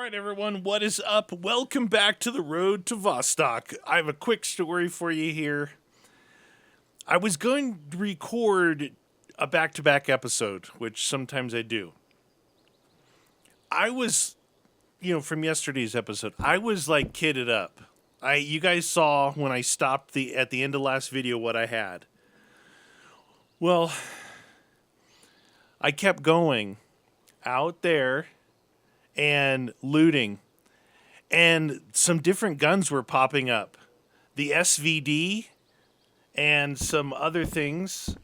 right, everyone, what is up? Welcome back to the road to Vostok. I have a quick story for you here. I was going to record a back-to-back episode, which sometimes I do. I was, from yesterday's episode, I was like kitted up. You guys saw when I stopped at the end of last video what I had. Well, I kept going out there and looting, and some different guns were popping up. The SVD and some other things.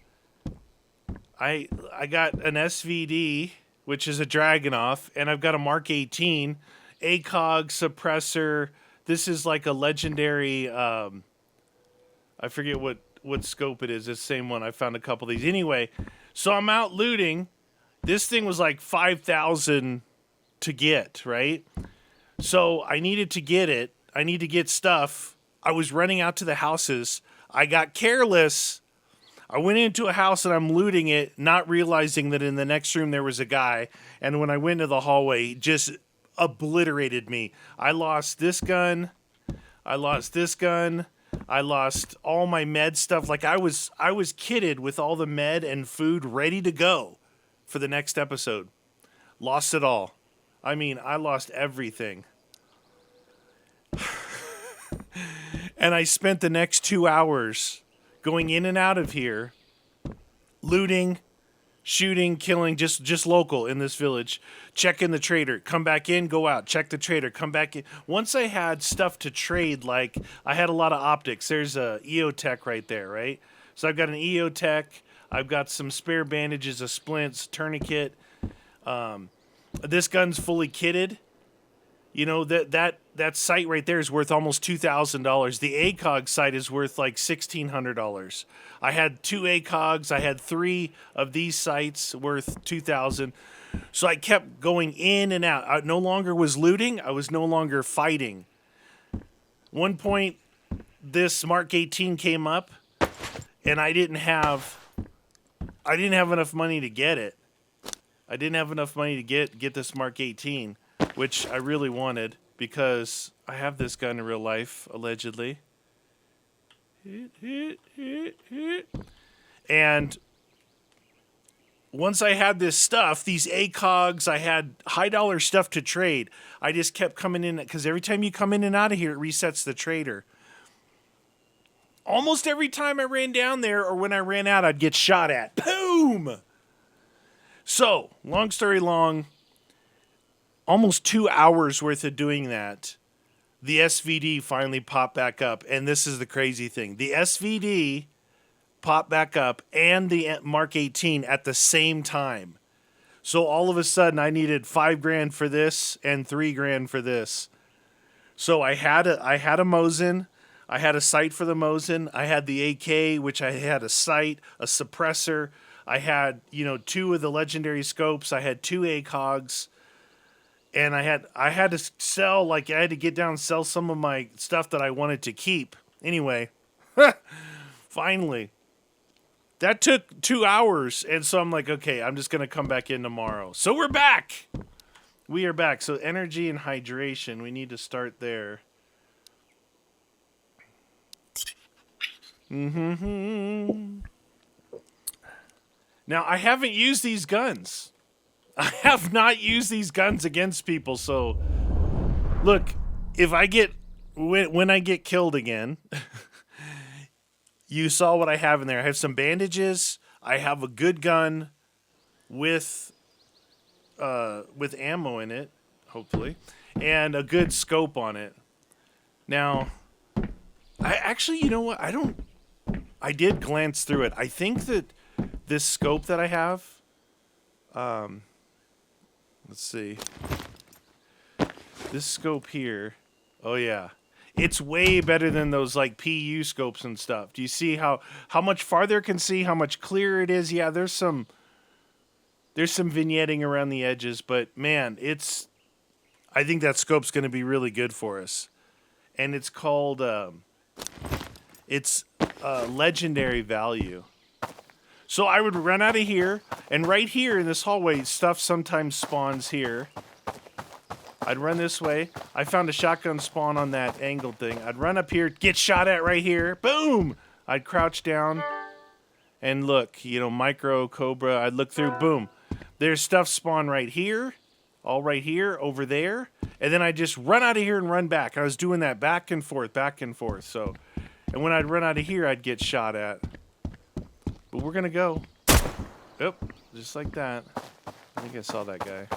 I got an SVD, which is a Dragunov, and I've got a Mk18 ACOG suppressor. This is like a legendary, I forget what scope it is. It's the same one. I found a couple of these. Anyway, so I'm out looting. This thing was like 5,000 to get, right? So I needed to get it. I need to get stuff. I was running out to the houses. I got careless. I went into a house and I'm looting it, not realizing that in the next room there was a guy. And when I went to the hallway, he just obliterated me. I lost this gun. I lost this gun. I lost all my med stuff. Like I was kitted with all the med and food ready to go for the next episode. Lost it all. I mean, I lost everything. And I spent the next 2 hours going in and out of here, looting, shooting, killing, just local in this village, checking the trader, come back in, go out, check the trader, come back in. Once I had stuff to trade, like I had a lot of optics. There's a EOTech right there, right? So I've got an EOTech. I've got some spare bandages, a splints, tourniquet. This gun's fully kitted. You know, that sight right there is worth almost $2,000. The ACOG sight is worth like $1,600. I had 2 ACOGs. I had 3 of these sights worth $2,000. So I kept going in and out. I no longer was looting. I was no longer fighting. One point, this Mk18 came up, and I didn't have enough money to get it. I didn't have enough money to get this Mk18, which I really wanted because I have this gun in real life, allegedly. And once I had this stuff, these ACOGs, I had high dollar stuff to trade. I just kept coming in because every time you come in and out of here, it resets the trader. Almost every time I ran down there or when I ran out, I'd get shot at. Boom! So, long story long, almost 2 hours worth of doing that, the SVD finally popped back up. And this is the crazy thing. The SVD popped back up and the Mk18 at the same time. So all of a sudden I needed $5,000 for this and $3,000 for this. So I had a Mosin. I had a sight for the Mosin. I had the AK, which I had a sight, a suppressor. I had, 2 of the legendary scopes. I had 2 ACOGs. And I had to sell, I had to get down and sell some of my stuff that I wanted to keep. Anyway, finally. That took 2 hours. And so I'm like, okay, I'm just going to come back in tomorrow. So we're back. We are back. So energy and hydration, we need to start there. Now, I haven't used these guns. I have not used these guns against people, so look, if I get when I get killed again, you saw what I have in there. I have some bandages, I have a good gun with ammo in it, hopefully, and a good scope on it. Now, I actually, you know what? I did glance through it. I think that this scope that I have, let's see. This scope here, oh yeah. It's way better than those PU scopes and stuff. Do you see how much farther it can see, how much clearer it is? Yeah, there's some vignetting around the edges, but man, I think that scope's going to be really good for us. And it's called, it's legendary value. So I would run out of here, and right here in this hallway, stuff sometimes spawns here. I'd run this way. I found a shotgun spawn on that angled thing. I'd run up here, get shot at right here. Boom! I'd crouch down and look, you know, micro, cobra. I'd look through, boom. There's stuff spawn right here, all right here, over there. And then I'd just run out of here and run back. I was doing that back and forth, back and forth. So, and when I'd run out of here, I'd get shot at. But we're going to go. Yep, just like that. I think I saw that guy.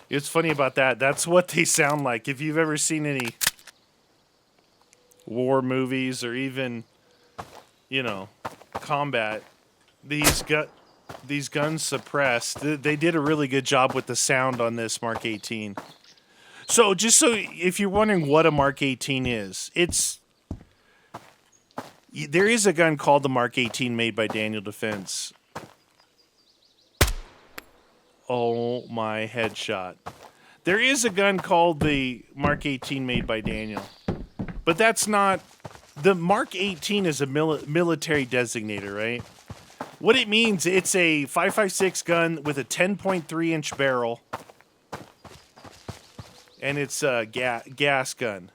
It's funny about that. That's what they sound like. If you've ever seen any war movies or even, you know, combat, these guns suppressed. They did a really good job with the sound on this Mark 18. So just so if you're wondering what a Mark 18 is, there is a gun called the Mark 18 made by Daniel Defense. Oh, my headshot. There is a gun called the Mark 18 made by Daniel. But that's not... The Mark 18 is a military designator, right? What it means, it's a 5.56 gun with a 10.3-inch barrel. And it's a gas gun.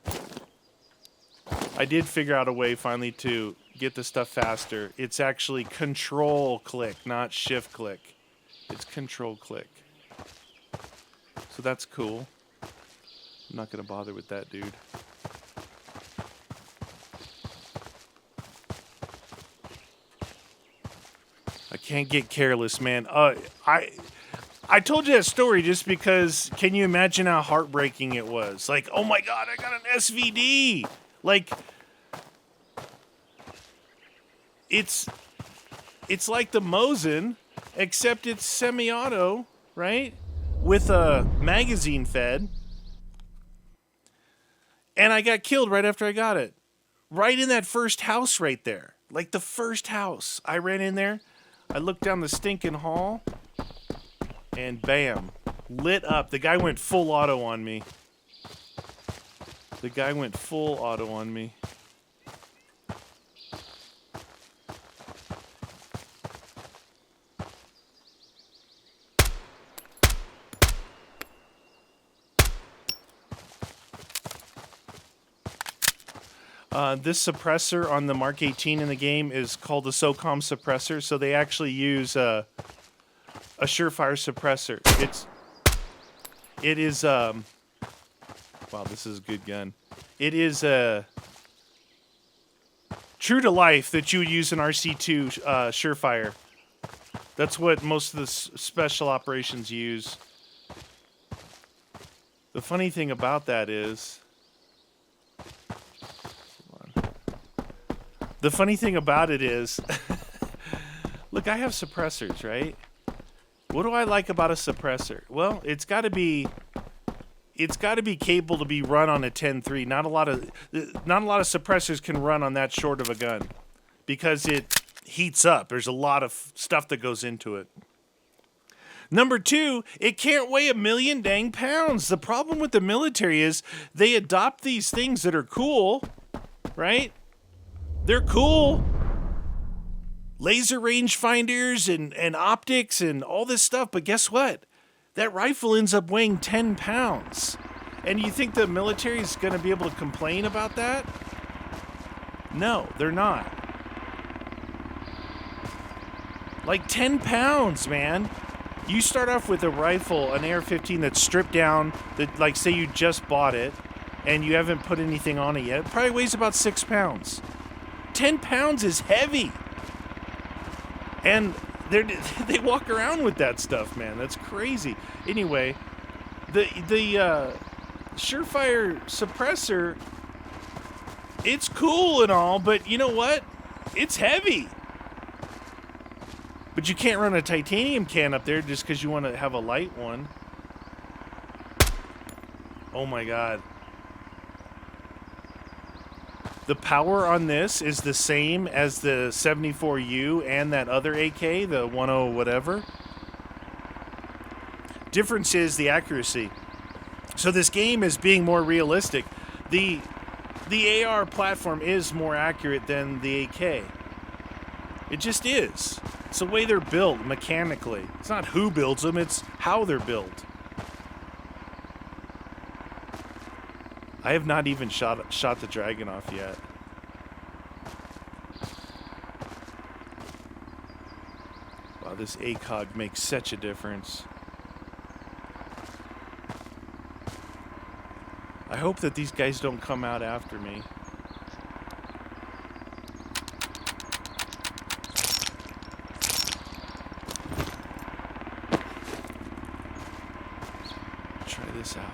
I did figure out a way finally to get the stuff faster. It's actually control click, not shift click. It's control click. So that's cool. I'm not going to bother with that, dude. I can't get careless, man. I told you that story just because, can you imagine how heartbreaking it was? Like, oh my God, I got an SVD. Like, it's like the Mosin, except it's semi-auto, right? With a magazine fed. And I got killed right after I got it. Right in that first house right there. Like the first house. I ran in there. I looked down the stinking hall. And bam. Lit up. The guy went full auto on me. The guy went full auto on me. This suppressor on the Mark 18 in the game is called a SOCOM suppressor, so they actually use a surefire suppressor. It is wow, this is a good gun. It is true to life that you would use an RC2 surefire. That's what most of the special operations use. The funny thing about that is, the funny thing about it is, look, I have suppressors, right? What do I like about a suppressor? Well, it's got to be capable to be run on a 10.3. Not a lot of suppressors can run on that short of a gun because it heats up. There's a lot of stuff that goes into it. Number two, it can't weigh 1,000,000 dang pounds. The problem with the military is they adopt these things that are cool, right? They're cool. Laser rangefinders and optics and all this stuff. But guess what? That rifle ends up weighing 10 pounds. And you think the military is going to be able to complain about that? No, they're not. Like 10 pounds, man. You start off with a rifle, an AR-15 that's stripped down, that, like, say you just bought it, and you haven't put anything on it yet. It probably weighs about 6 pounds. 10 pounds is heavy. And they walk around with that stuff, man. That's crazy. Anyway, the surefire suppressor, it's cool and all, but you know what? It's heavy. But you can't run a titanium can up there just because you want to have a light one. Oh my God. The power on this is the same as the 74U and that other AK, the 10 whatever. Difference is the accuracy. So this game is being more realistic. The AR platform is more accurate than the AK. It just is. It's the way they're built mechanically. It's not who builds them, it's how they're built. I have not even shot the dragon off yet. Wow, this ACOG makes such a difference. I hope that these guys don't come out after me. Try this out.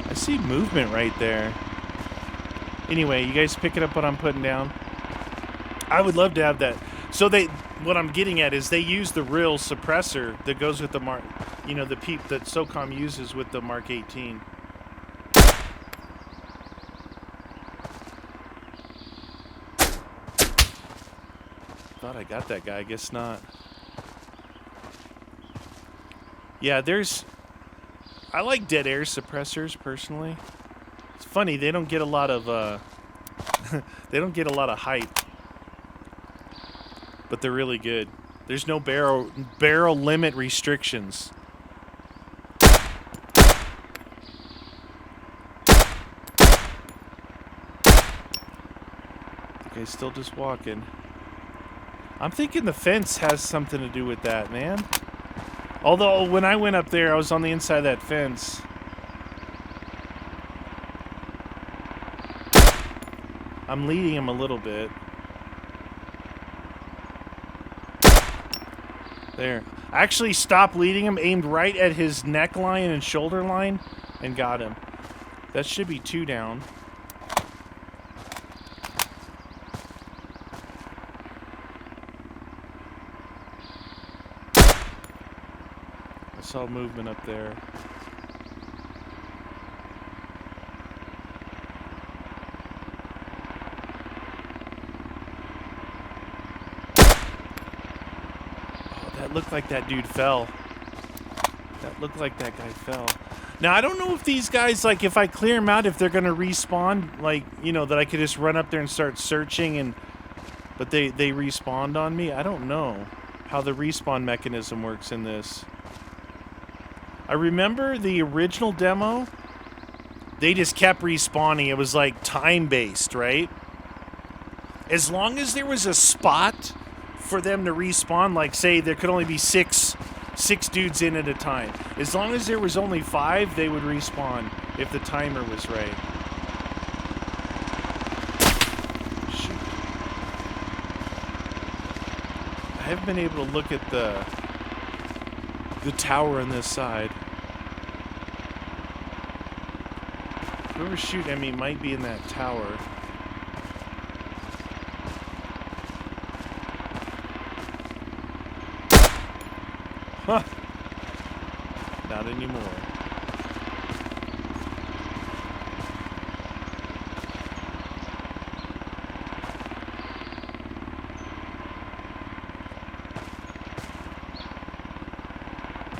I see movement right there. Anyway, you guys picking up what I'm putting down? I would love to have that. So what I'm getting at is they use the real suppressor that goes with the Mark, you know, the PEEP that SOCOM uses with the Mk18. Thought I got that guy, I guess not. Yeah, I like dead air suppressors personally. It's funny, they don't get a lot of they don't get a lot of hype. But they're really good. There's no barrel limit restrictions. Okay, still just walking. I'm thinking the fence has something to do with that, man. Although, when I went up there, I was on the inside of that fence. I'm leading him a little bit. There. I actually stopped leading him, aimed right at his neckline and shoulder line, and got him. That should be 2 down. I saw movement up there. That looked like that dude fell. That looked like that guy fell. Now, I don't know if these guys, like, if I clear them out, if they're going to respawn, like, you know, that I could just run up there and start searching, but they respawned on me. I don't know how the respawn mechanism works in this. I remember the original demo, they just kept respawning. It was, like, time-based, right? As long as there was a spot for them to respawn, like say there could only be six dudes in at a time. As long as there was only 5, they would respawn if the timer was right. Shoot. I haven't been able to look at the tower on this side. Whoever's shooting at me might be in that tower. Huh. Not anymore.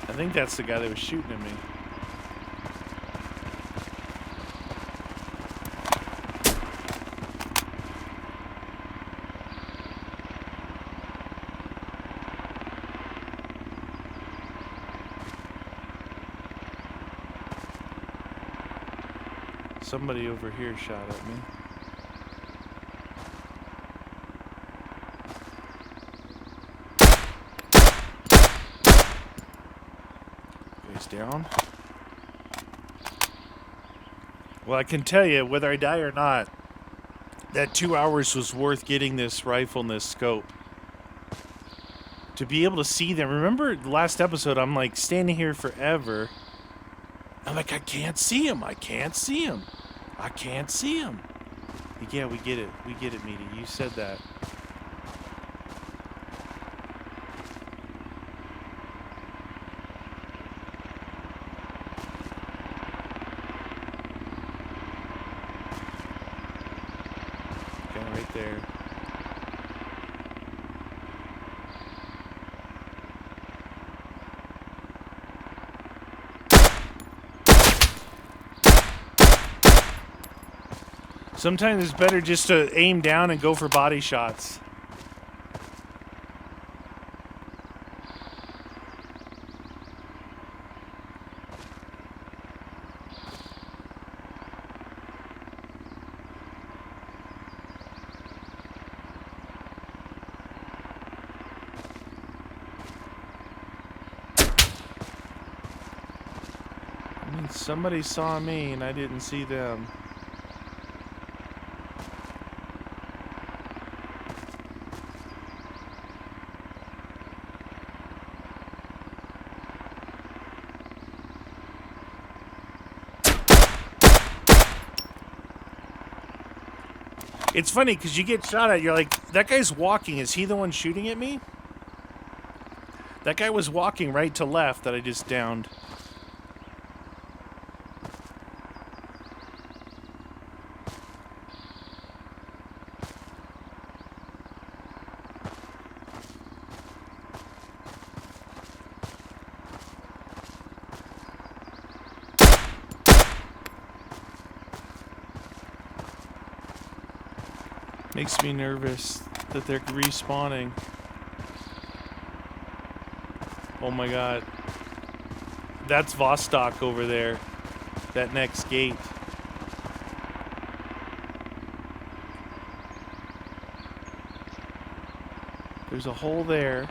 I think that's the guy that was shooting at me. Somebody over here shot at me. He's down. Well, I can tell you, whether I die or not, that 2 hours was worth getting this rifle and this scope. To be able to see them. Remember the last episode, I'm like standing here forever. I'm like, I can't see him. I can't see him. I can't see him. Yeah, we get it. We get it, Meaty. You said that. Okay, right there. Sometimes it's better just to aim down and go for body shots. I mean, somebody saw me and I didn't see them. It's funny because you get shot at, you're like, that guy's walking. Is he the one shooting at me? That guy was walking right to left that I just downed. Makes me nervous that they're respawning. Oh my god. That's Vostok over there. That next gate. There's a hole there.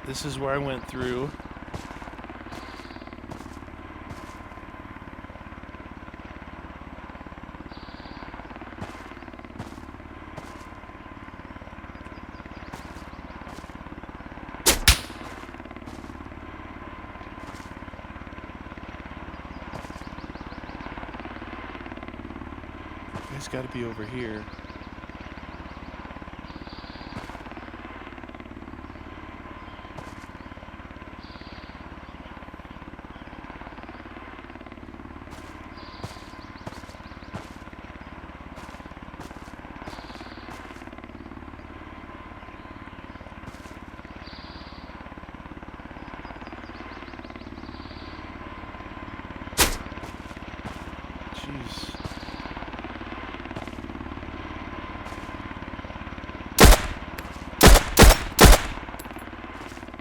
This is where I went through. It's got to be over here. Jeez.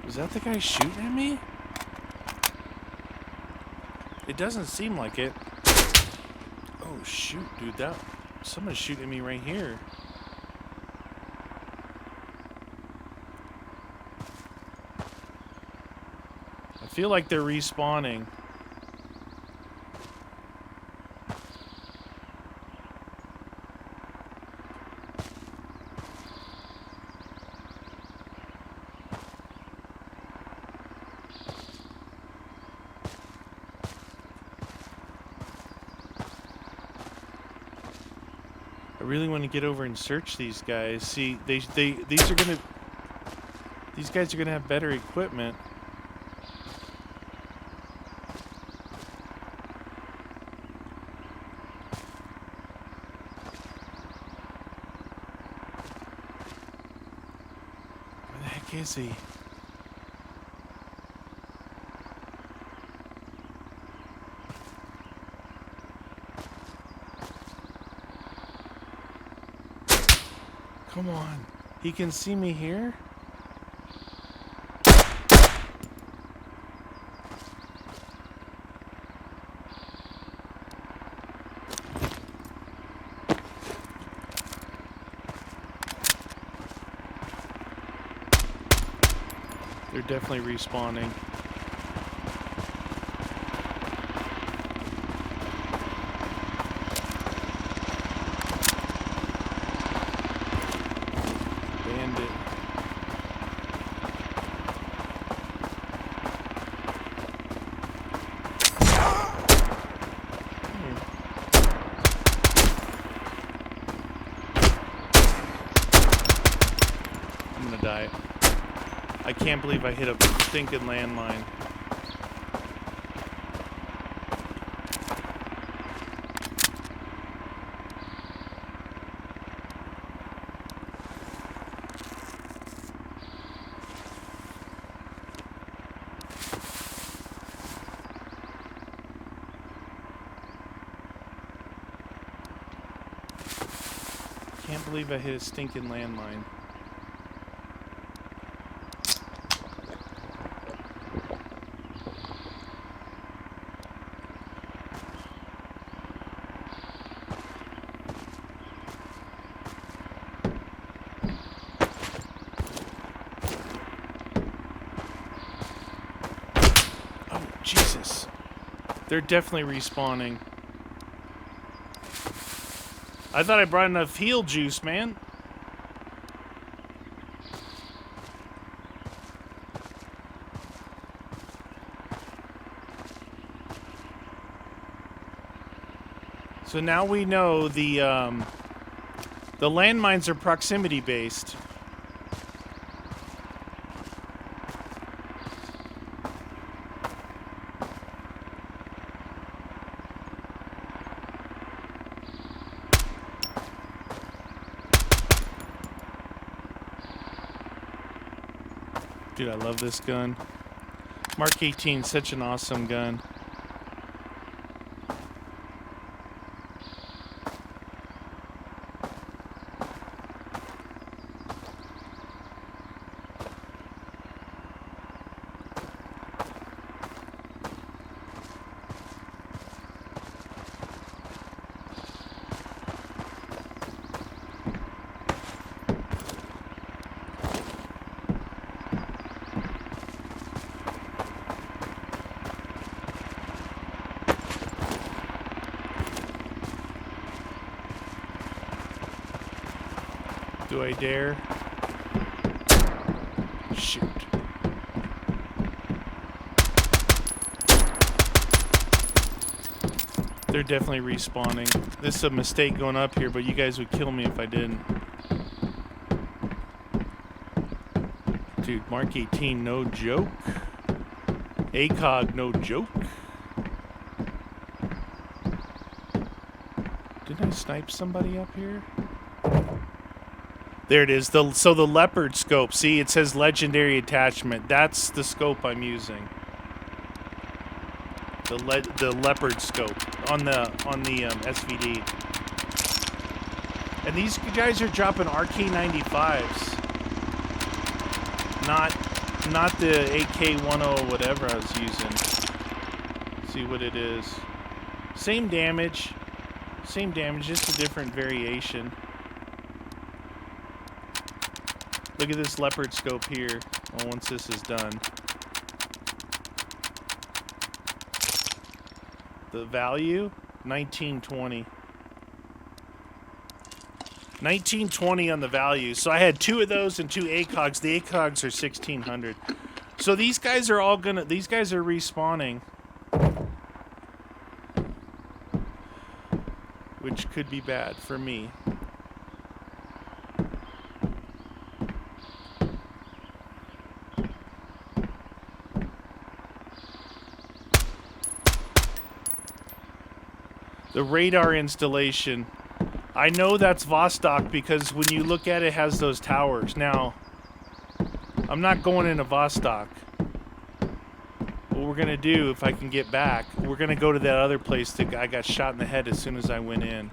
Is that the guy shooting at me? It doesn't seem like it. Oh shoot, dude, that someone's shooting at me right here. I feel like they're respawning. I really want to get over and search these guys. See, these guys are gonna have better equipment. Where the heck is he? Come on. He can see me here? They're definitely respawning. Die. I can't believe I hit a stinking landmine. Can't believe I hit a stinking landmine. Oh, Jesus. They're definitely respawning. I thought I brought enough heal juice, man. So now we know the landmines are proximity based. Dude, I love this gun. Mk18, such an awesome gun. Do I dare? Shoot. They're definitely respawning. This is a mistake going up here, but you guys would kill me if I didn't. Dude, Mk18, no joke. ACOG, no joke. Didn't I snipe somebody up here? There it is. So the leopard scope. See, it says legendary attachment. That's the scope I'm using. The leopard scope on the SVD. And these guys are dropping RK95s. Not the AK10 whatever I was using. Let's see what it is. Same damage, just a different variation. Look at this leopard scope here. Well, once this is done. The value, 1920. 1920 on the value. So I had 2 of those and 2 ACOGs. The ACOGs are 1600. So these guys are these guys are respawning. Which could be bad for me. The radar installation. I know that's Vostok because when you look at it, it has those towers. Now, I'm not going into Vostok. What we're going to do, if I can get back, we're going to go to that other place that I got shot in the head as soon as I went in.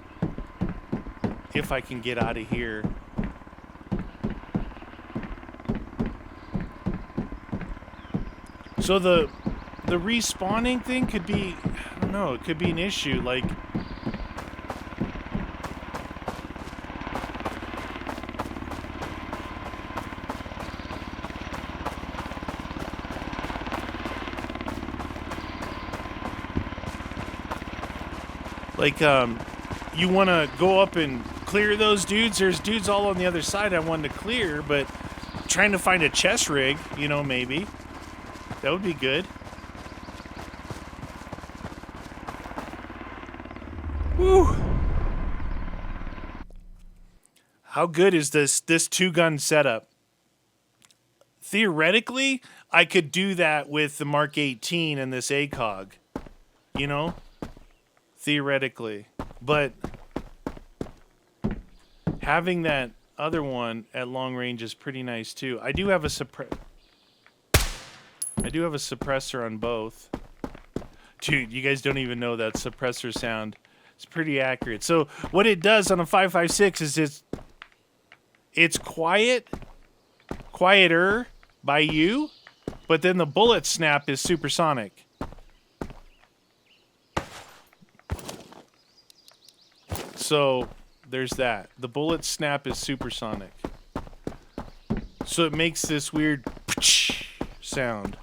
If I can get out of here. So the respawning thing could be, I don't know, it could be an issue. Like, you want to go up and clear those dudes. There's dudes all on the other side I wanted to clear, but trying to find a chest rig, you know, maybe. That would be good. Woo! How good is this 2-gun setup? Theoretically, I could do that with the Mk18 and this ACOG. You know? Theoretically. But having that other one at long range is pretty nice too. I do have a suppressor on both. Dude, you guys don't even know that suppressor sound. It's pretty accurate. So what it does on a 5.56 is it's quieter by you, but then the bullet snap is supersonic. So there's that. The bullet snap is supersonic. So it makes this weird sound.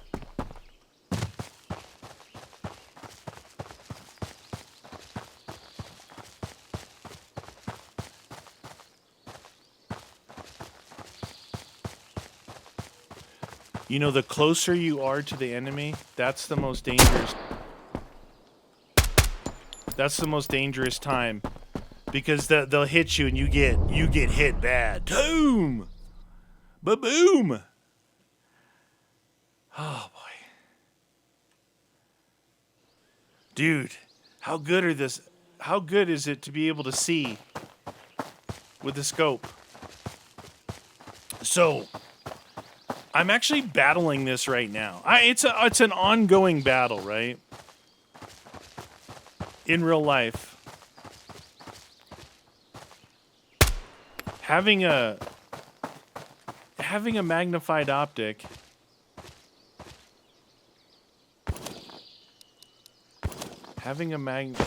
You know, the closer you are to the enemy, that's the most dangerous. That's the most dangerous time, because they'll hit you and you get hit bad. Boom, ba-boom. Oh boy, dude, how good are this? How good is it to be able to see with the scope? So I'm actually battling this right now. It's an ongoing battle, right? In real life, having a magnified optic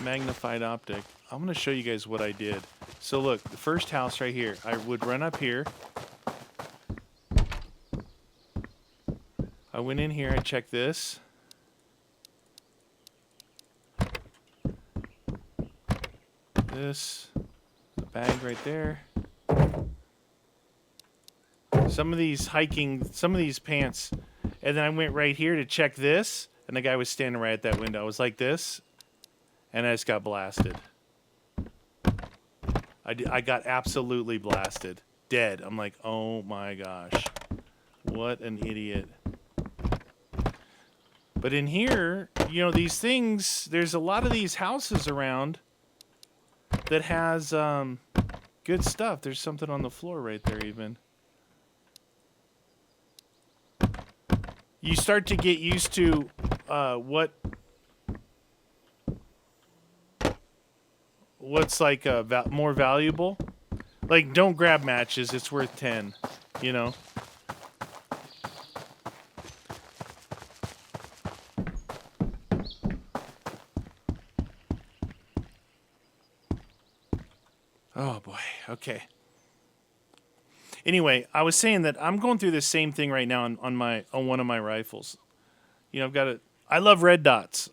magnified optic. I'm going to show you guys what I did. So look, the first house right here, I would run up here. I went in here, I checked this. This, the bag right there. Some of these pants. And then I went right here to check this, and the guy was standing right at that window. I was like this, and I just got blasted. I got absolutely blasted. Dead. I'm like, oh my gosh. What an idiot. But in here, you know, these things, there's a lot of these houses around that has good stuff. There's something on the floor right there even. You start to get used to what's like more valuable. Like, don't grab matches. It's worth 10, you know. Oh boy. Okay. Anyway, I was saying that I'm going through the same thing right now on one of my rifles. You know, I love red dots.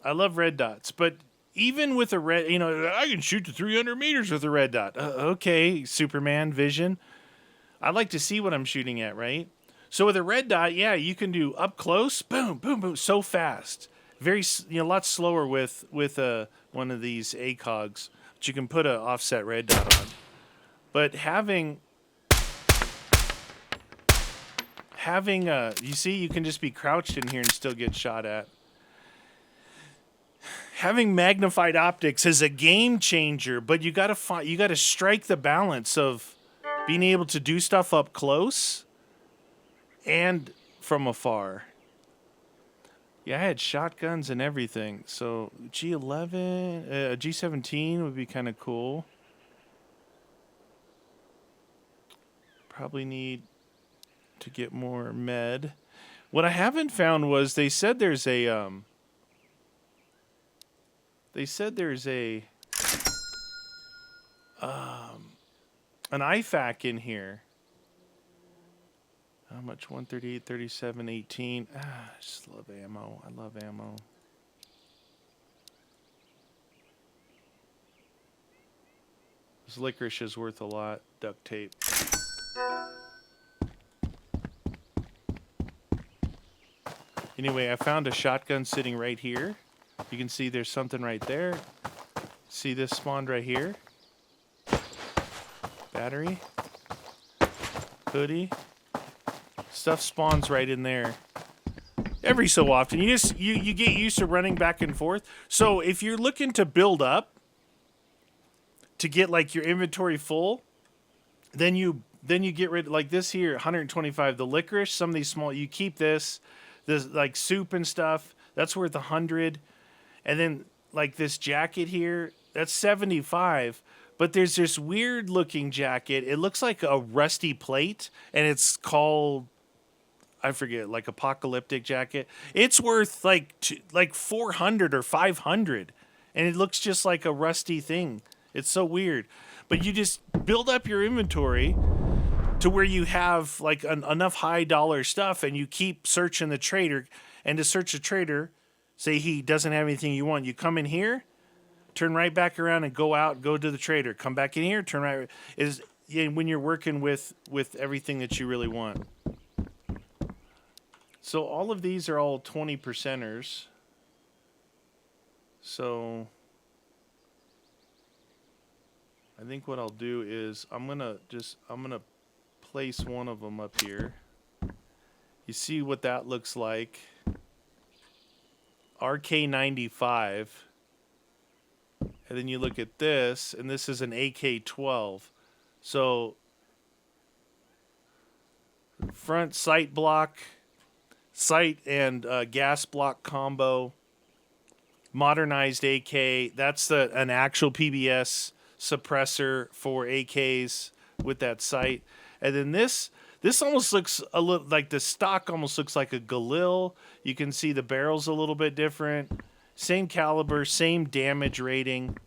But even with a red, you know, I can shoot to 300 meters with a red dot. Okay, Superman vision. I like to see what I'm shooting at, right? So with a red dot, yeah, you can do up close, boom, boom, boom, so fast. Very, a lot slower with one of these ACOGs. But you can put an offset red dot on. But having you see, you can just be crouched in here and still get shot at. Having magnified optics is a game changer, but you got to strike the balance of being able to do stuff up close and from afar. Yeah, I had shotguns and everything. So G11, G17 would be kind of cool. Probably need to get more med. What I haven't found was they said there's a an IFAK in here. How much? 138, 37, 18. I just love ammo. I love ammo. This licorice is worth a lot. Duct tape. Anyway, I found a shotgun sitting right here. You can see there's something right there. See this spawned right here? Battery. Hoodie. Stuff spawns right in there. Every so often. You get used to running back and forth. So if you're looking to build up to get like your inventory full, then you get rid, like this here, 125. The licorice, some of these small, you keep this like soup and stuff, that's worth 100. And then like this jacket here, that's 75. But there's this weird looking jacket. It looks like a rusty plate, and it's called, I forget, like apocalyptic jacket. It's worth like 400 or 500, and it looks just like a rusty thing. It's so weird. But you just build up your inventory to where you have like enough high dollar stuff, and you keep searching the trader. And to search a trader, say he doesn't have anything you want, you come in here, turn right back around and go out, go to the trader, come back in here, turn right. Is when you're working with everything that you really want. So all of these are all 20%ers. So I think what I'll do is I'm gonna place one of them up here. You see what that looks like. RK95. And then you look at this, and this is an AK12. So front sight block, sight and gas block combo, modernized AK. That's an actual PBS suppressor for AKs with that sight. And then this almost looks a little like the stock almost looks like a Galil. You can see the barrel's a little bit different. Same caliber, same damage rating.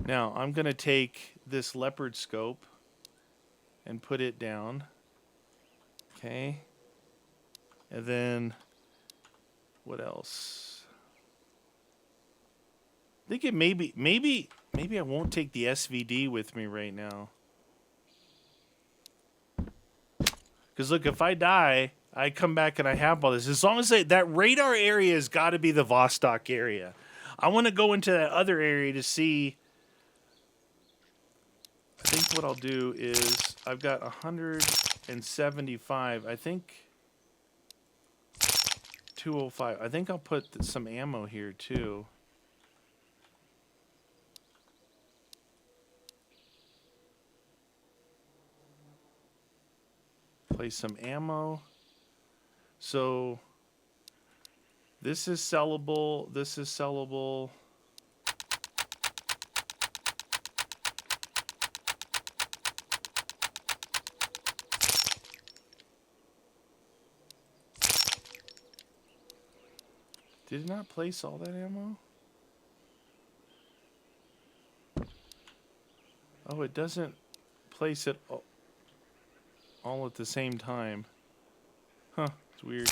Now, I'm going to take this leopard scope and put it down. Okay. And then, what else? I think it maybe I won't take the SVD with me right now. Because look, if I die, I come back and I have all this. As long as that radar area has got to be the Vostok area. I want to go into that other area to see. I think what I'll do is I've got 175. I think 205. I think I'll put some ammo here too. Place some ammo. So this is sellable. This is sellable. Did it not place all that ammo? Oh, it doesn't place it all at the same time. Huh, it's weird.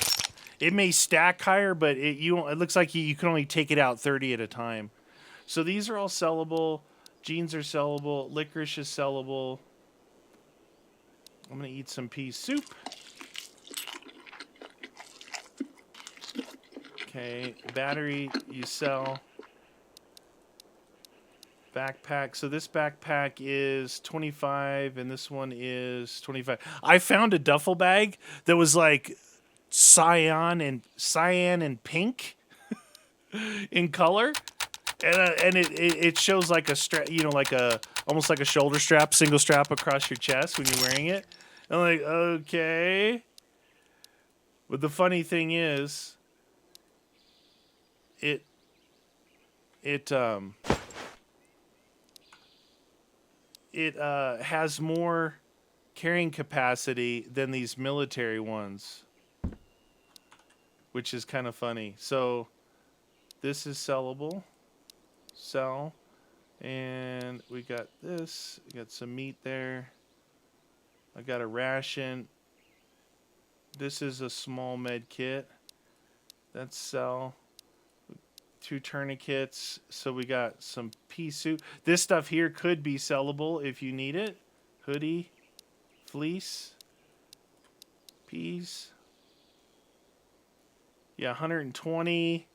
It may stack higher, but it looks like you can only take it out 30 at a time. So these are all sellable. Jeans are sellable. Licorice is sellable. I'm going to eat some pea soup. Okay, battery you sell. Backpack. So this backpack is 25 and this one is 25. I found a duffel bag that was like cyan and pink in color. And it shows like a strap, like almost like a shoulder strap, single strap across your chest when you're wearing it. I'm like, okay. But the funny thing is, it has more carrying capacity than these military ones, which is kind of funny. So this is sellable. Sell. And we got this. We got some meat there. I got a ration. This is a small med kit. That's sell. 2 tourniquets. So we got some pea soup. This stuff here could be sellable if you need it. Hoodie, fleece, peas. Yeah, 120,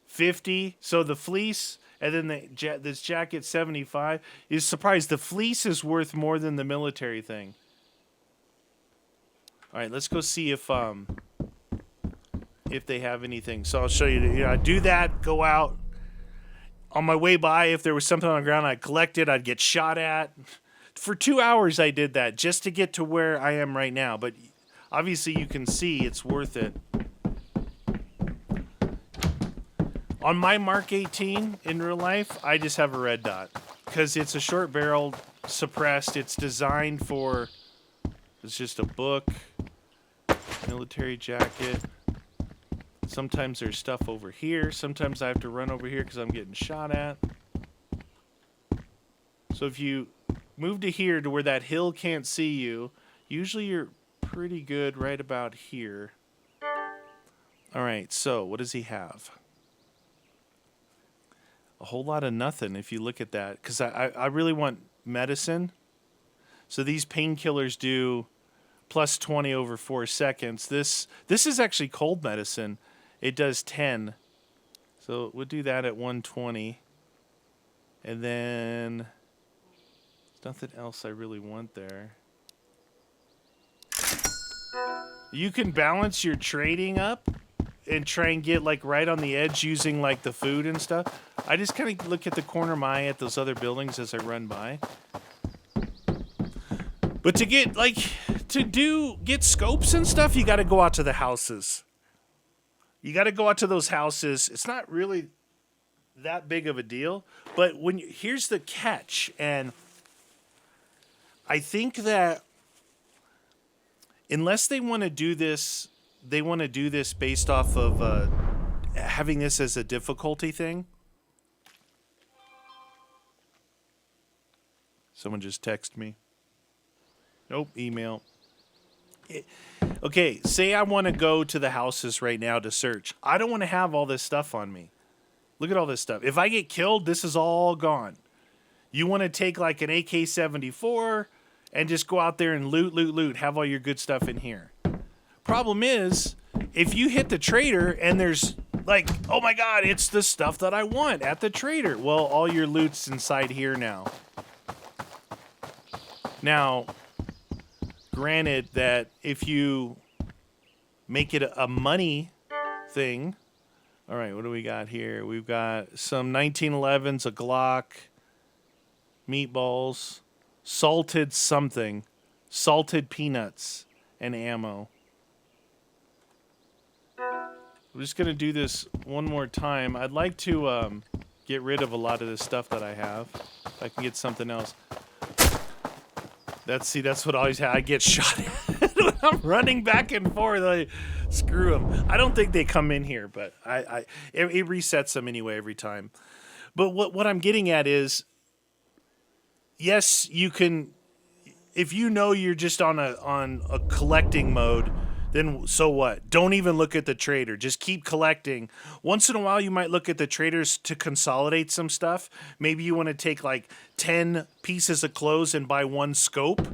50. So the fleece and then this jacket 75. You're surprised the fleece is worth more than the military thing. All right, let's go see if they have anything. So I'll show you. I do that, go out. On my way by, if there was something on the ground, I'd collect it, I'd get shot at. For 2 hours I did that just to get to where I am right now. But obviously you can see it's worth it. On my Mk18 in real life, I just have a red dot. because it's a short barrel suppressed. It's designed for. It's just a book, military jacket. Sometimes there's stuff over here. Sometimes I have to run over here because I'm getting shot at. So if you move to here to where that hill can't see you, usually you're pretty good right about here. All right, so what does he have? A whole lot of nothing if you look at that, because I really want medicine. So these painkillers do plus 20 over 4 seconds. This is actually cold medicine. It does 10. So we'll do that at 120. And then there's nothing else I really want there. You can balance your trading up and try and get like right on the edge using like the food and stuff. I just kind of look at the corner of my eye at those other buildings as I run by. But to get like get scopes and stuff, you got to go out to the houses. You got to go out to those houses. It's not really that big of a deal, but here's the catch, and I think that unless they want to do this, based off of having this as a difficulty thing. Someone just texted me. Nope, email. Okay, say I want to go to the houses right now to search. I don't want to have all this stuff on me. Look at all this stuff. If I get killed, this is all gone. You want to take like an AK-74 and just go out there and loot, have all your good stuff in here. Problem is, if you hit the trader and there's like, oh my God, it's the stuff that I want at the trader. Well, all your loot's inside here now. Now, granted that if you make it a money thing, all right, what do we got here? We've got some 1911s, a Glock, meatballs, salted something, salted peanuts, and ammo. I'm just going to do this one more time. I'd like to get rid of a lot of this stuff that I have. If I can get something else. That's what always I get shot at when I'm running back and forth. Like, screw them. I don't think they come in here, but it resets them anyway every time. But what I'm getting at is, yes, you can. If you know you're just on a collecting mode, then so what? Don't even look at the trader. Just keep collecting. Once in a while, you might look at the traders to consolidate some stuff. Maybe you want to take like 10 pieces of clothes and buy one scope,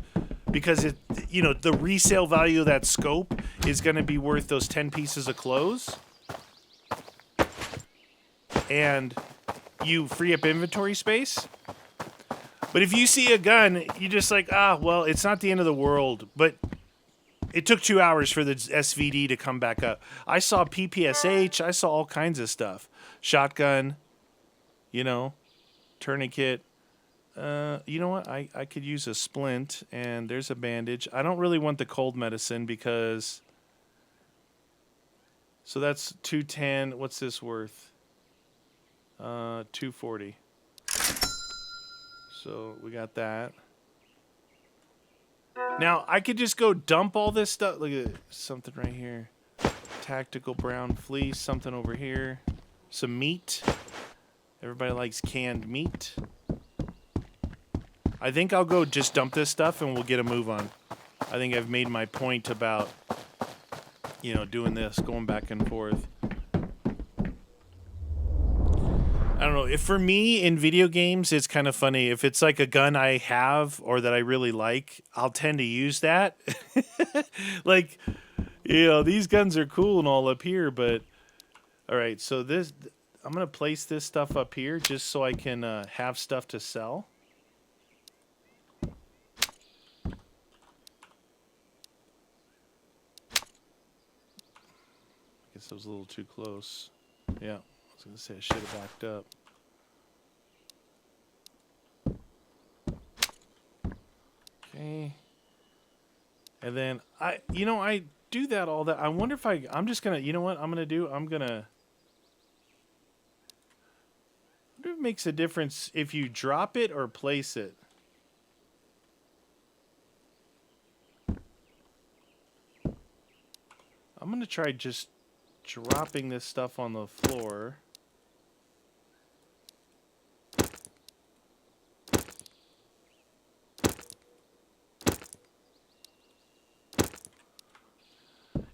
because the resale value of that scope is going to be worth those 10 pieces of clothes. And you free up inventory space. But if you see a gun, you're just like, well, it's not the end of the world. But it took 2 hours for the SVD to come back up. I saw PPSH. I saw all kinds of stuff. Shotgun, tourniquet. You know what? I could use a splint, and there's a bandage. I don't really want the cold medicine because... So that's 210. What's this worth? 240. So we got that. Now, I could just go dump all this stuff. Look at something right here. Tactical brown fleece. Something over here. Some meat. Everybody likes canned meat. I think I'll go just dump this stuff and we'll get a move on. I think I've made my point about, doing this, going back and forth. I don't know. If for me in video games, it's kind of funny. If it's like a gun I have or that I really like, I'll tend to use that. Like, these guns are cool and all up here, but all right. So I'm going to place this stuff up here just so I can have stuff to sell. I guess I was a little too close. Yeah. I was going to say I should have backed up. Okay. And then I do that all that. I wonder if I'm just going to, you know what I'm going to do? I'm going to makes a difference if you drop it or place it. I'm going to try just dropping this stuff on the floor.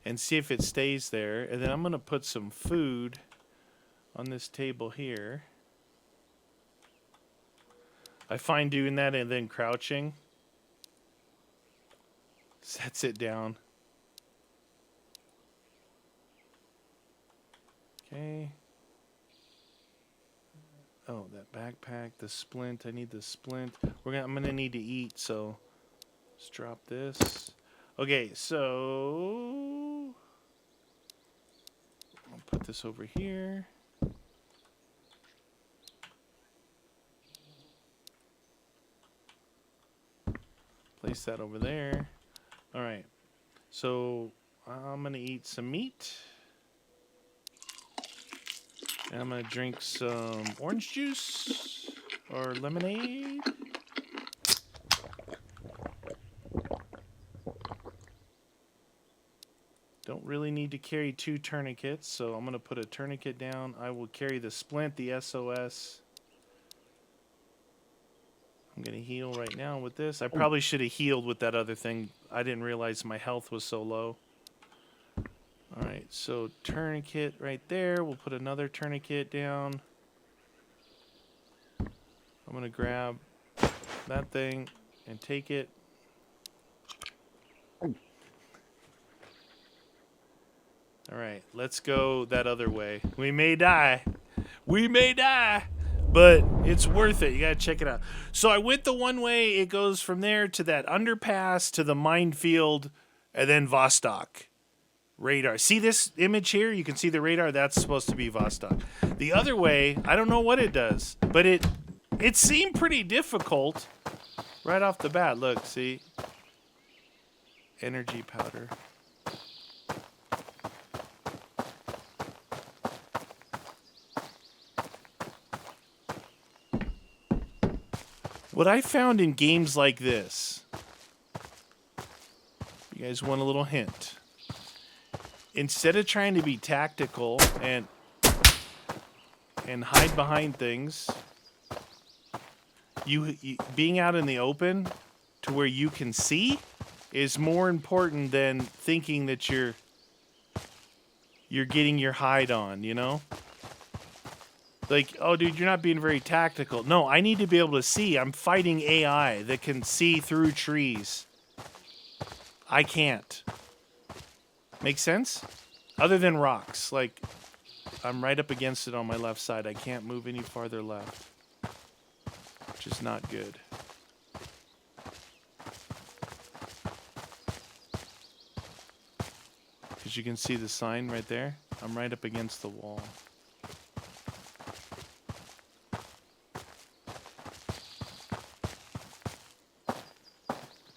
And see if it stays there. And then I'm going to put some food on this table here. I find doing that and then crouching sets it down. Okay. Oh, that backpack, the splint. I need the splint. I'm gonna need to eat, so let's drop this. Okay, so I'll put this over here. Place that over there. All right. So I'm gonna eat some meat. And I'm going to drink some orange juice or lemonade. Don't really need to carry 2 tourniquets, so I'm going to put a tourniquet down. I will carry the splint, the SOS. I'm going to heal right now with this. I probably should have healed with that other thing. I didn't realize my health was so low. Alright, so tourniquet right there. We'll put another tourniquet down. I'm going to grab that thing and take it. Alright, let's go that other way. We may die. We may die. But it's worth it. You got to check it out. So I went the one way. It goes from there to that underpass to the minefield and then Vostok. Radar. See this image here? You can see the radar. That's supposed to be Vostok. The other way, I don't know what it does, but it seemed pretty difficult right off the bat. Look, see? Energy powder. What I found in games like this, you guys want a little hint? Instead of trying to be tactical and hide behind things, you being out in the open to where you can see is more important than thinking that you're getting your hide on, you know? Like, oh, dude, you're not being very tactical. No, I need to be able to see. I'm fighting AI that can see through trees. I can't. Make sense? Other than rocks. Like, I'm right up against it on my left side. I can't move any farther left. Which is not good. Because you can see the sign right there. I'm right up against the wall.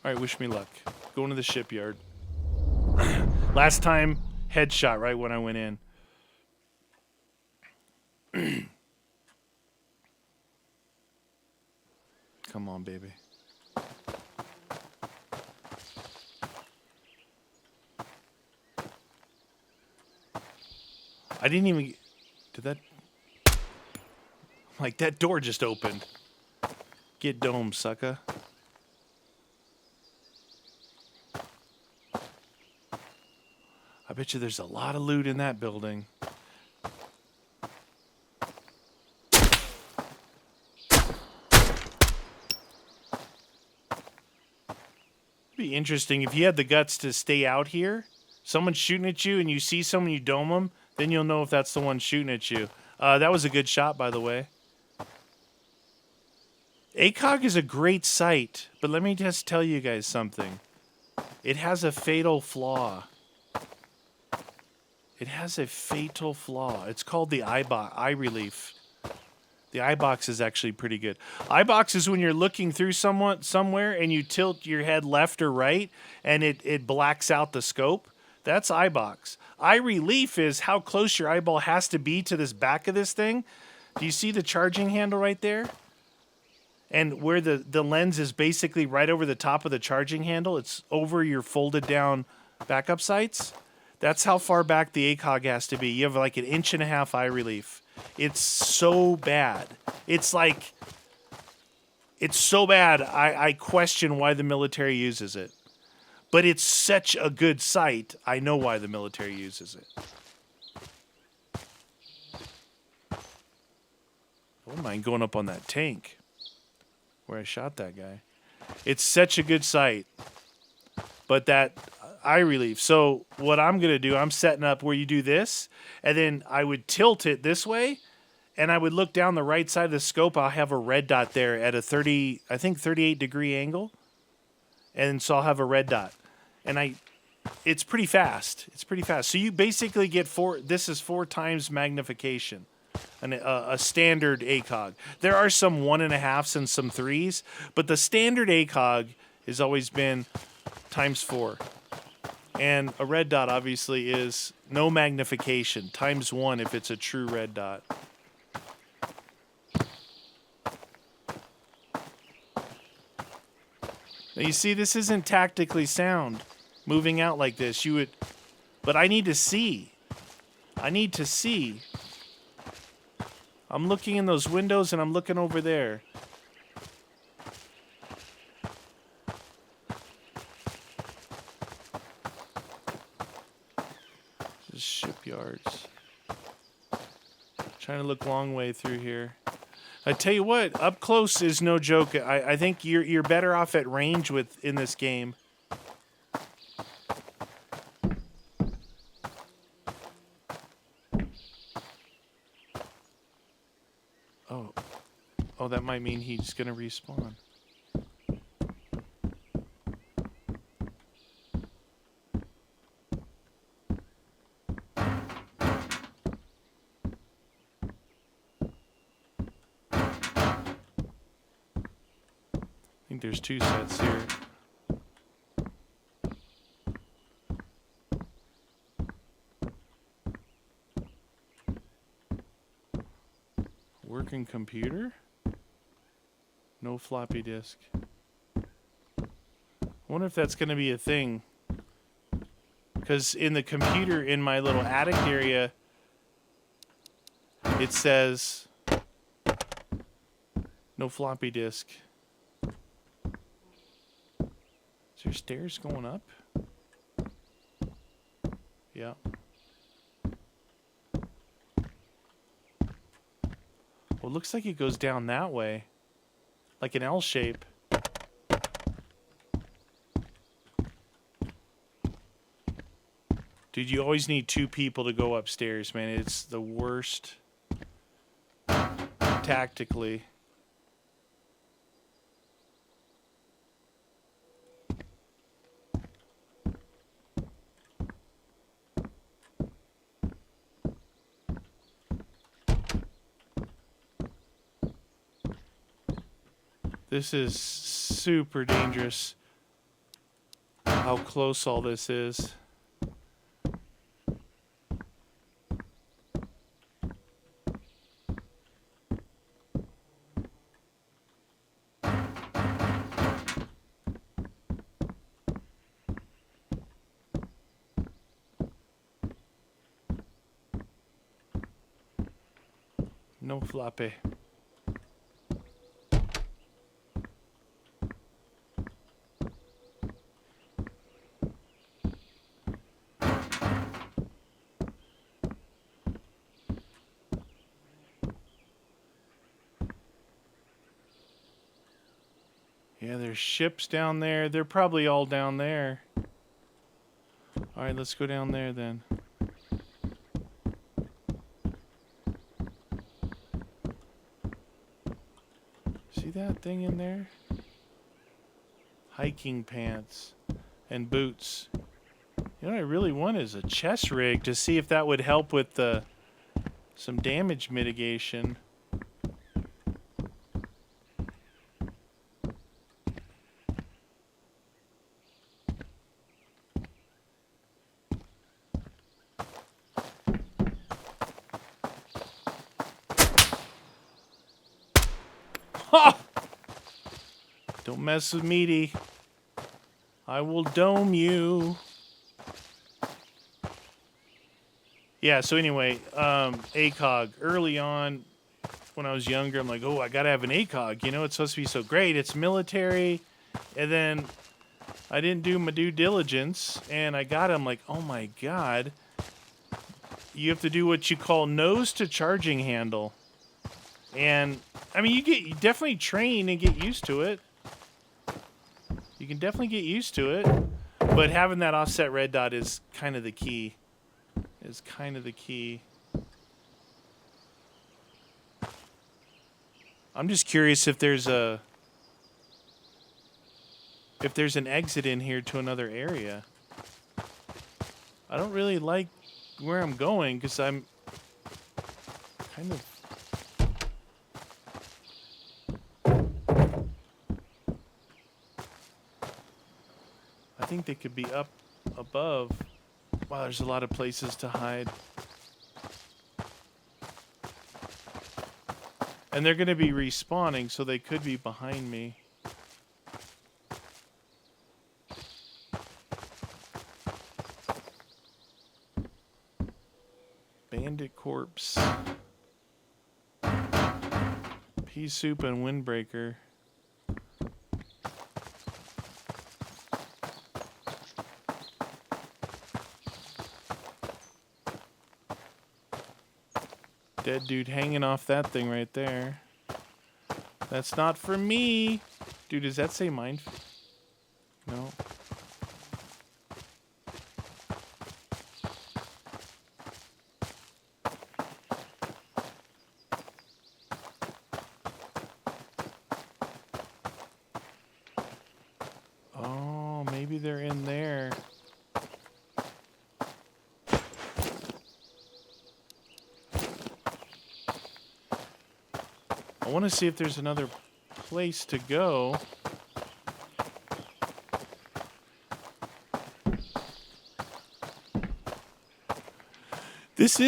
Alright, wish me luck. Going to the shipyard. Last time, headshot right when I went in. Come on, baby. I didn't even... Did that... Like, that door just opened. Get domed, sucker. I bet you there's a lot of loot in that building. It'd be interesting if you had the guts to stay out here. Someone's shooting at you and you see someone, you dome them, then you'll know if that's the one shooting at you. That was a good shot, by the way. ACOG is a great site, but let me just tell you guys something. It has a fatal flaw. It has a fatal flaw. It's called the eye relief. The eye box is actually pretty good. Eye box is when you're looking through somewhere and you tilt your head left or right and it blacks out the scope. That's eye box. Eye relief is how close your eyeball has to be to this back of this thing Do you see the charging handle right there? And where the lens is basically right over the top of the charging handle, it's over your folded down backup sights. That's how far back the ACOG has to be. You have like 1.5 inches eye relief. It's so bad. It's so bad, I question why the military uses it. But it's such a good sight, I know why the military uses it. I wouldn't mind going up on that tank where I shot that guy. It's such a good sight. But that eye relief. So what I'm going to do, I'm setting up where you do this, and then I would tilt it this way, and I would look down the right side of the scope. I'll have a red dot there at a 38 degree angle. And so I'll have a red dot. And it's pretty fast. It's pretty fast. So you basically get this is 4 times magnification. A standard ACOG. There are some 1.5s and some 3s, but the standard ACOG has always been times 4. And a red dot obviously is no magnification, times 1 if it's a true red dot. Now you see, this isn't tactically sound, moving out like this. But I need to see. I'm looking in those windows and I'm looking over there. This is shipyards. Trying to look long way through here. I tell you what, up close is no joke. I think you're better off at range in this game. Oh, that might mean he's gonna respawn. I think there's 2 sets here. Working computer? No floppy disk. I wonder if that's going to be a thing. Because in the computer in my little attic area, it says no floppy disk. Is there stairs going up? Yeah. Well, it looks like it goes down that way. Like an L shape. Dude, you always need 2 people to go upstairs, man. It's the worst tactically. This is super dangerous, how close all this is. No floppy. Yeah, there's ships down there. They're probably all down there. All right, let's go down there then. See that thing in there? Hiking pants and boots. You know what I really want is a chest rig to see if that would help with some damage mitigation. Don't mess with Meaty. I will dome you. Yeah, so anyway, ACOG. Early on, when I was younger, I'm like, oh, I gotta have an ACOG. You know, it's supposed to be so great. It's military. And then I didn't do my due diligence, and I got it. I'm like, oh my God. You have to do what you call nose to charging handle. And, I mean, you definitely train and get used to it. You can definitely get used to it. But having that offset red dot is kind of the key. I'm just curious if there's an exit in here to another area. I don't really like where I'm going because I'm kind of... I think they could be up above. Wow, there's a lot of places to hide. And they're going to be respawning, so they could be behind me. Bandit Corpse. Pea Soup and Windbreaker. Dead dude hanging off that thing right there. That's not for me. Dude, does that say mine? No. Oh, maybe they're in there. I want to see if there's another place to go. This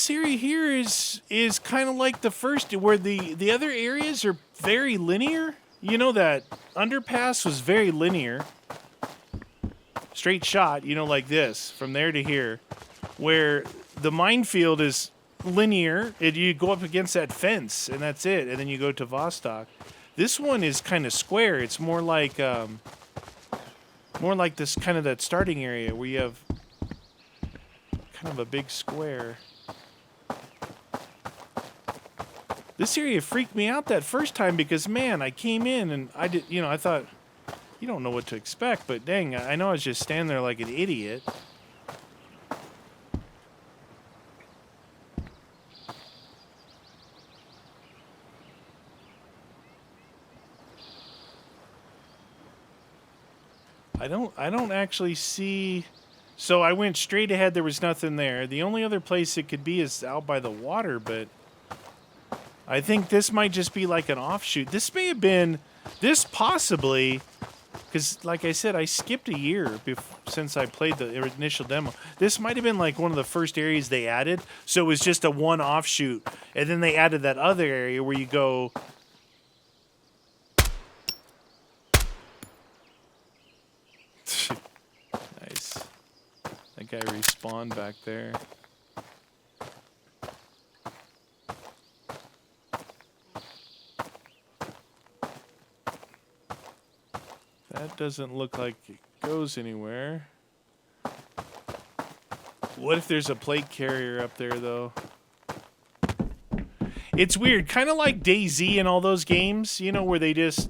area here is kind of like the first, where the other areas are very linear. You know, that underpass was very linear. Straight shot, you know, like this, from there to here. Where the minefield is linear, you go up against that fence, and that's it. And then you go to Vostok. This one is kind of square. It's more like this kind of that starting area where you have kind of a big square. This area freaked me out that first time because, man, I came in and I thought, you don't know what to expect, but dang, I know I was just standing there like an idiot. I don't actually see... So I went straight ahead, there was nothing there. The only other place it could be is out by the water, but I think this might just be like an offshoot. This may have been... This possibly... Because, like I said, I skipped a year since I played the initial demo. This might have been like one of the first areas they added. So it was just a one offshoot. And then they added that other area where you go... Nice. That guy respawned back there. That doesn't look like it goes anywhere. What if there's a plate carrier up there, though? It's weird. Kind of like DayZ and all those games, you know, where they just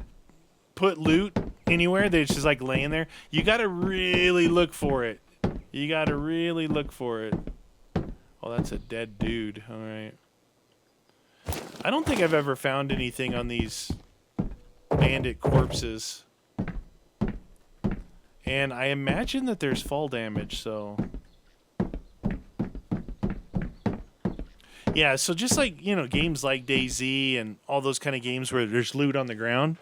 put loot anywhere. They're just like laying there. You got to really look for it. You got to really look for it. Oh, that's a dead dude. All right. I don't think I've ever found anything on these bandit corpses. And I imagine that there's fall damage, so... Yeah, so just like, you know, games like DayZ and all those kind of games where there's loot on the ground.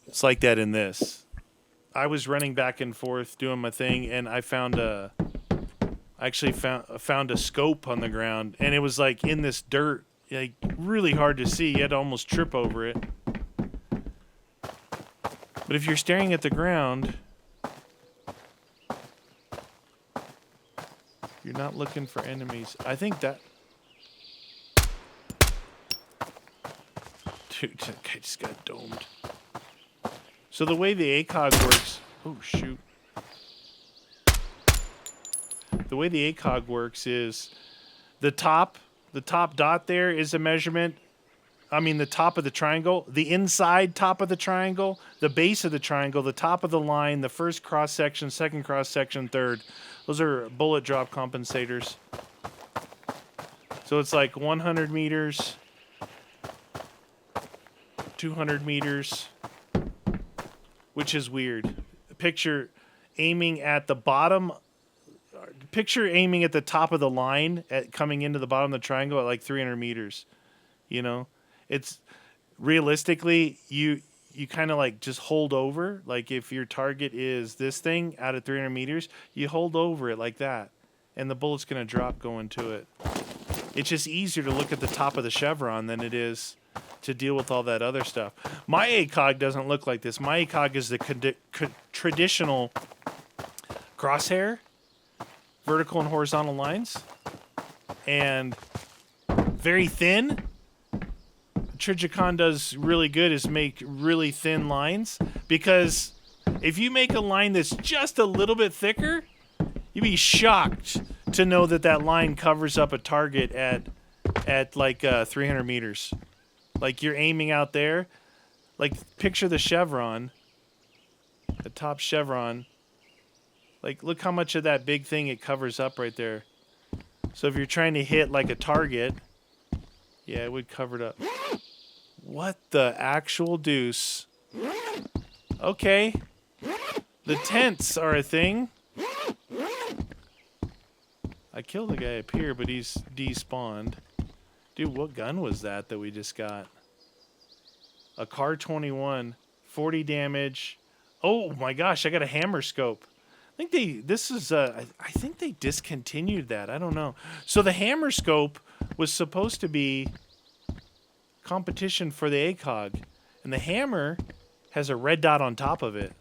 It's like that in this. I was running back and forth doing my thing, and I found I actually found a scope on the ground, and it was like in this dirt, like really hard to see. You had to almost trip over it. But if you're staring at the ground, you're not looking for enemies. I think that... Dude, that guy just got domed. So the way the ACOG works... Oh, shoot. The way the ACOG works is the top dot there is a measurement. I mean, the top of the triangle, the inside top of the triangle, the base of the triangle, the top of the line, the first cross section, second cross section, third. Those are bullet drop compensators. So it's like 100 meters, 200 meters, which is weird. Picture aiming at the bottom. Picture aiming at the top of the line, coming into the bottom of the triangle at like 300 meters. You know, it's realistically you kind of like just hold over. Like if your target is this thing out at 300 meters, you hold over it like that, and the bullet's gonna drop going to it. It's just easier to look at the top of the chevron than it is to deal with all that other stuff. My ACOG doesn't look like this. My ACOG is the traditional crosshair. Vertical and horizontal lines, and very thin. Trijicon does really good is make really thin lines, because if you make a line that's just a little bit thicker, you'd be shocked to know that that line covers up a target at like 300 meters. Like you're aiming out there, like picture the chevron, the top chevron. Like, look how much of that big thing it covers up right there. So if you're trying to hit, like, a target, yeah, it would cover it up. What the actual deuce? Okay. The tents are a thing. I killed the guy up here, but he's despawned. Dude, what gun was that we just got? A Car 21. 40 damage. Oh, my gosh, I got a hammer scope. I think they discontinued that. I don't know. So the hammer scope was supposed to be competition for the ACOG, and the hammer has a red dot on top of it.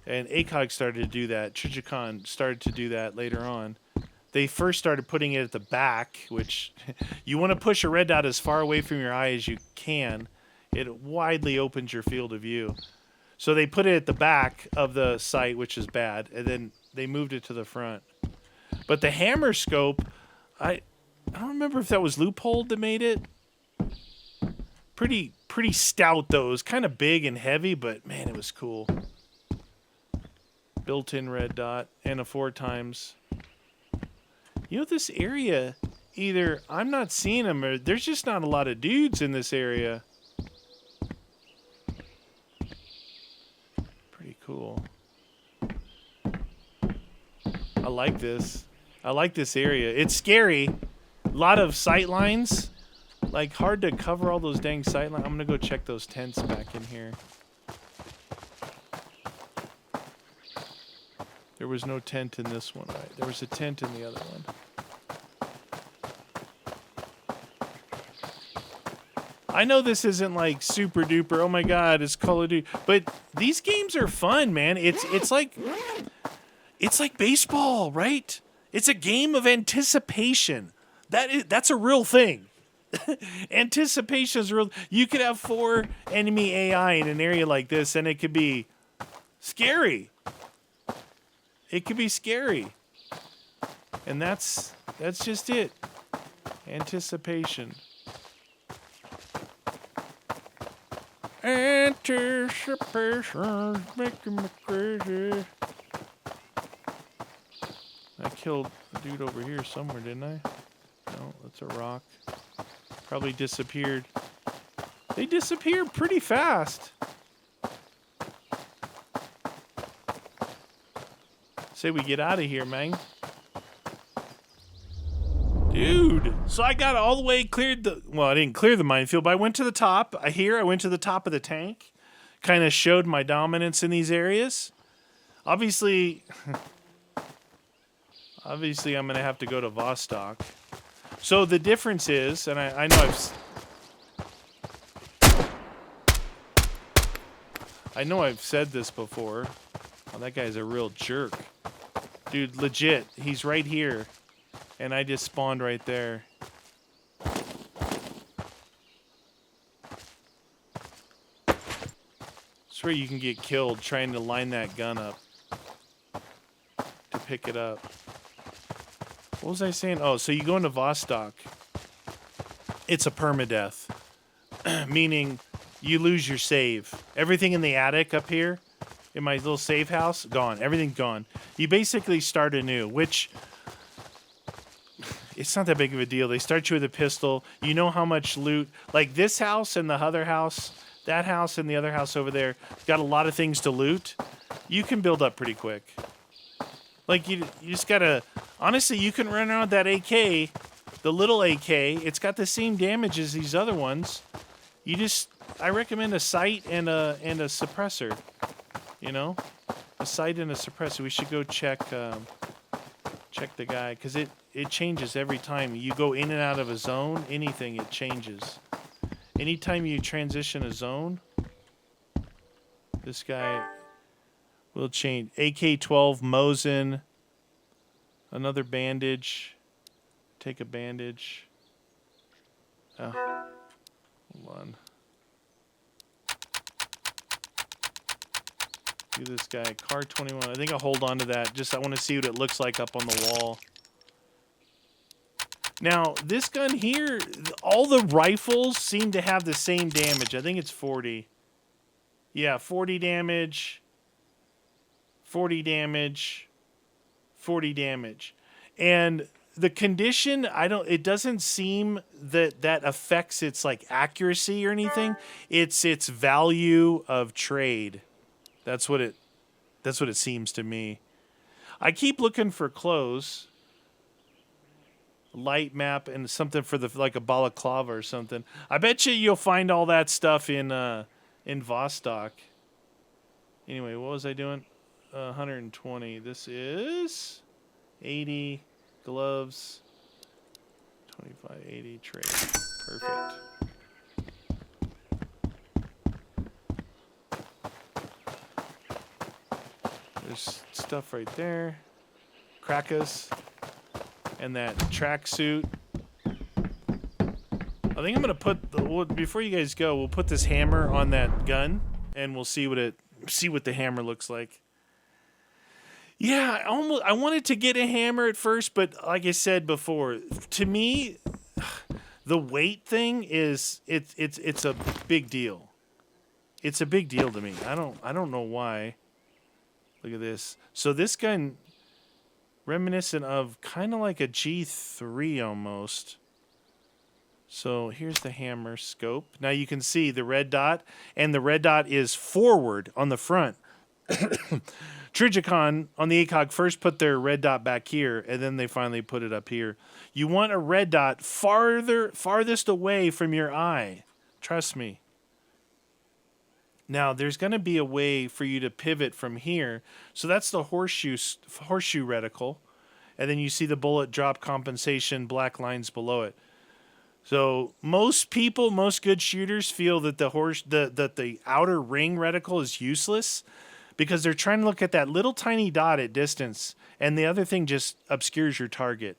And ACOG started to do that. Trijicon started to do that later on. They first started putting it at the back, which you want to push a red dot as far away from your eye as you can. It widely opens your field of view. So they put it at the back of the sight, which is bad, and then they moved it to the front. But the hammer scope, I don't remember if that was Loophole that made it. Pretty stout though. It was kind of big and heavy, but man, it was cool. Built-in red dot and a 4x. You know, this area, either I'm not seeing them or there's just not a lot of dudes in this area. Cool. I like this. I like this area. It's scary. A lot of sight lines. Like, hard to cover all those dang sight lines. I'm going to go check those tents back in here. There was no tent in this one, right? There was a tent in the other one. I know this isn't like super duper, oh my god, it's Call of Duty, but these games are fun, man. It's like baseball, right? It's a game of anticipation. That's a real thing. Anticipation is real. You could have 4 enemy AI in an area like this, and it could be scary. It could be scary, and that's just it. Anticipation. Anticipation's making me crazy. I killed a dude over here somewhere, didn't I? No, that's a rock. Probably disappeared. They disappear pretty fast. Say we get out of here, man. Dude, so I got all the way cleared I didn't clear the minefield, but I went to the top. I went to the top of the tank. Kind of showed my dominance in these areas. Obviously, Obviously, I'm going to have to go to Vostok. So the difference is, and I know I've said this before. Oh, that guy's a real jerk. Dude, legit. He's right here. And I just spawned right there. Swear you can get killed trying to line that gun up to pick it up. What was I saying? Oh, so you go into Vostok. It's a permadeath. Meaning you lose your save. Everything in the attic up here, in my little save house, gone. Everything's gone. You basically start anew, which it's not that big of a deal. They start you with a pistol. You know how much loot. Like this house and the other house, that house and the other house over there, got a lot of things to loot. You can build up pretty quick. Like you just gotta. Honestly, you can run around with that AK, the little AK. It's got the same damage as these other ones. I recommend a sight and a suppressor. You know, a sight and a suppressor. We should go check the guy because it changes every time you go in and out of a zone. Anything, it changes. Anytime you transition a zone, this guy will change. AK-12 Mosin. Another bandage. Take a bandage. Oh, hold on. Do this guy. Car 21. I think I'll hold on to that. Just I want to see what it looks like up on the wall. Now, this gun here, all the rifles seem to have the same damage. I think it's 40. Yeah, 40 damage. 40 damage. 40 damage. And the condition, it doesn't seem that affects its like accuracy or anything. It's its value of trade. That's what it seems to me. I keep looking for clothes. Light map and something for like a balaclava or something. I bet you'll find all that stuff in Vostok. Anyway, what was I doing? 120. This is 80 gloves. 25, 80 trade. Perfect. There's stuff right there. Crackers. And that tracksuit. I think I'm gonna put before you guys go. We'll put this hammer on that gun, and we'll see what the hammer looks like. Yeah, I wanted to get a hammer at first, but like I said before, to me, the weight thing it's a big deal. It's a big deal to me. I don't know why. Look at this. So this gun. Reminiscent of kind of like a G3 almost. So here's the hammer scope. Now you can see the red dot, and the red dot is forward on the front. Trigicon on the ACOG first put their red dot back here, and then they finally put it up here. You want a red dot farthest away from your eye. Trust me. Now, there's going to be a way for you to pivot from here. So that's the horseshoe reticle. And then you see the bullet drop compensation, black lines below it. So most people, most good shooters feel that the outer ring reticle is useless because they're trying to look at that little tiny dot at distance, and the other thing just obscures your target.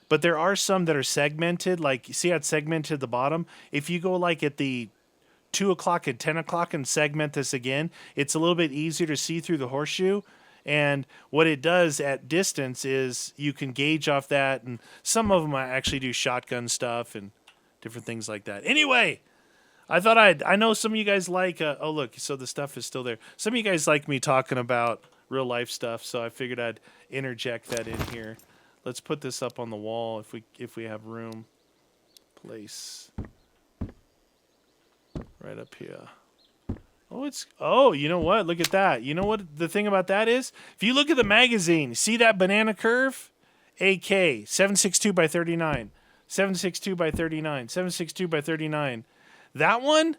But there are some that are segmented, like you see how it's segmented at the bottom? If you go like at the 2 o'clock and 10 o'clock and segment this again, it's a little bit easier to see through the horseshoe. And what it does at distance is you can gauge off that. And some of them actually do shotgun stuff and different things like that. Anyway, I know some of you guys like, oh look, so the stuff is still there. Some of you guys like me talking about real life stuff. So I figured I'd interject that in here. Let's put this up on the wall if we have room. Place. Right up here. You know what? Look at that. You know what the thing about that is? If you look at the magazine, see that banana curve? AK, 762 by 39. 762 by 39. 762 by 39. That one,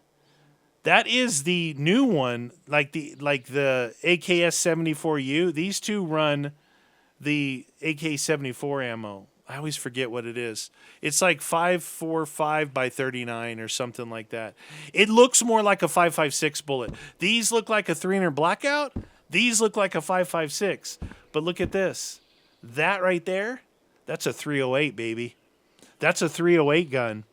that is the new one, like the AKS 74U. These two run the AK-74 ammo. I always forget what it is. It's like 545 by 39 or something like that. It looks more like a 556 bullet. These look like a 300 Blackout. These look like a 556. But look at this. That right there, that's a 308, baby. That's a 308 gun.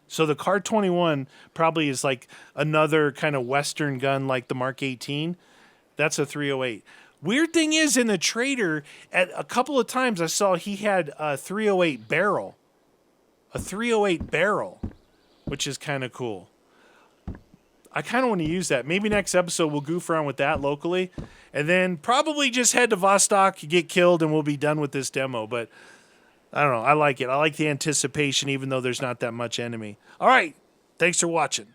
So the Kar 21 probably is like another kind of Western gun like the Mk18. That's a 308. Weird thing is, in the trader, at a couple of times I saw he had a 308 barrel. A 308 barrel, which is kind of cool. I kind of want to use that. Maybe next episode we'll goof around with that locally. And then probably just head to Vostok, get killed, and we'll be done with this demo. But I don't know. I like it. I like the anticipation, even though there's not that much enemy. All right. Thanks for watching.